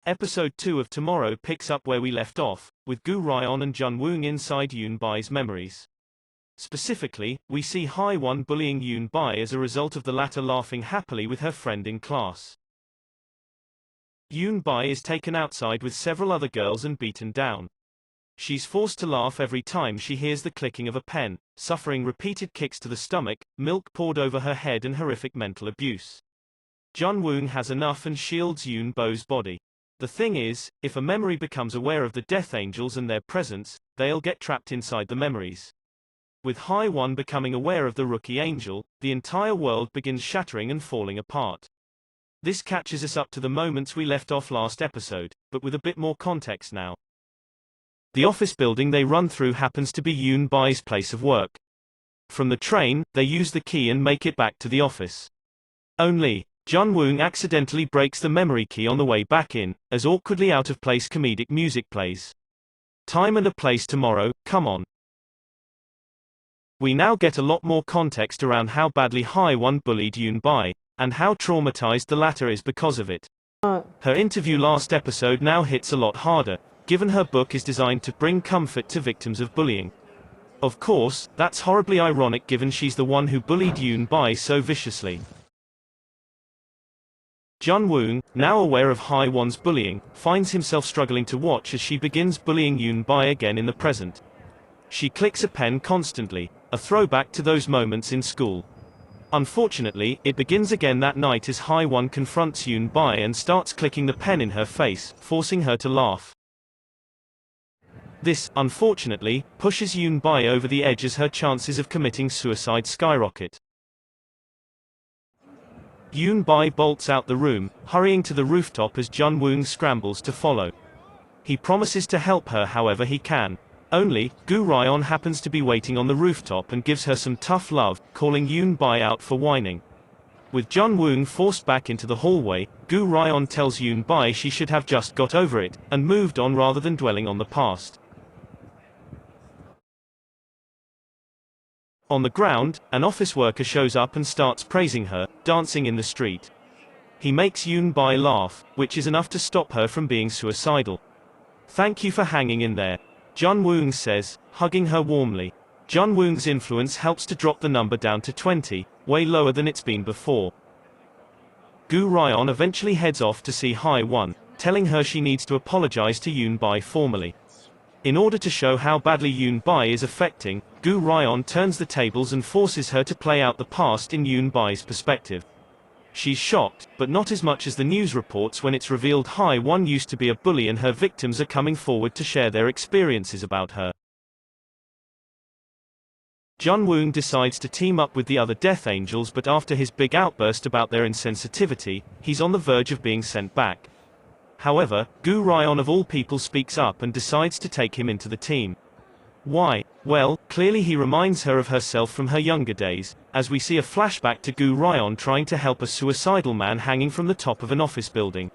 Episode 2 of Tomorrow picks up where we left off, with Gu Ryan and Jun Woong inside Yoon Bai's memories. Specifically, we see Hai-won bullying Yoon Bai as a result of the latter laughing happily with her friend in class. Yoon Bai is taken outside with several other girls and beaten down. She's forced to laugh every time she hears the clicking of a pen, suffering repeated kicks to the stomach, milk poured over her head and horrific mental abuse. Jun Woong has enough and shields Yoon Bo's body. The thing is, if a memory becomes aware of the Death Angels and their presence, they'll get trapped inside the memories. With Hai-won becoming aware of the Rookie Angel, the entire world begins shattering and falling apart. This catches us up to the moments we left off last episode, but with a bit more context now. The office building they run through happens to be Yoon Bai's place of work. From the train, they use the key and make it back to the office. Only, Jun Woong accidentally breaks the memory key on the way back in, as awkwardly out-of-place comedic music plays. Time and a place tomorrow, come on. We now get a lot more context around how badly Hai-won bullied Yoon Bai, and how traumatized the latter is because of it. Her interview last episode now hits a lot harder, given her book is designed to bring comfort to victims of bullying. Of course, that's horribly ironic given she's the one who bullied Yoon Bai so viciously. Jun Woong, now aware of Hai-won's bullying, finds himself struggling to watch as she begins bullying Yoon Bai again in the present. She clicks a pen constantly, a throwback to those moments in school. Unfortunately, it begins again that night as Hai-won confronts Yoon Bai and starts clicking the pen in her face, forcing her to laugh. This, unfortunately, pushes Yoon Bai over the edge as her chances of committing suicide skyrocket. Yoon Bai bolts out the room, hurrying to the rooftop as Jun Woong scrambles to follow. He promises to help her however he can. Only, Gu Ryan happens to be waiting on the rooftop and gives her some tough love, calling Yoon Bai out for whining. With Jun Woong forced back into the hallway, Gu Ryan tells Yoon Bai she should have just got over it, and moved on rather than dwelling on the past. On the ground, an office worker shows up and starts praising her, dancing in the street. He makes Yoon Bai laugh, which is enough to stop her from being suicidal. "Thank you for hanging in there," Jun Woong says, hugging her warmly. Jun Woong's influence helps to drop the number down to 20, way lower than it's been before. Gu Ryan eventually heads off to see Hai-won, telling her she needs to apologize to Yoon Bai formally. In order to show how badly Yoon Bai is affecting, Gu Ryan turns the tables and forces her to play out the past in Yoon Bai's perspective. She's shocked, but not as much as the news reports when it's revealed Hai-won used to be a bully and her victims are coming forward to share their experiences about her. Jun Woong decides to team up with the other Death Angels, but after his big outburst about their insensitivity, he's on the verge of being sent back. However, Gu Ryan of all people speaks up and decides to take him into the team. Why? Well, clearly he reminds her of herself from her younger days, as we see a flashback to Gu Ryan trying to help a suicidal man hanging from the top of an office building.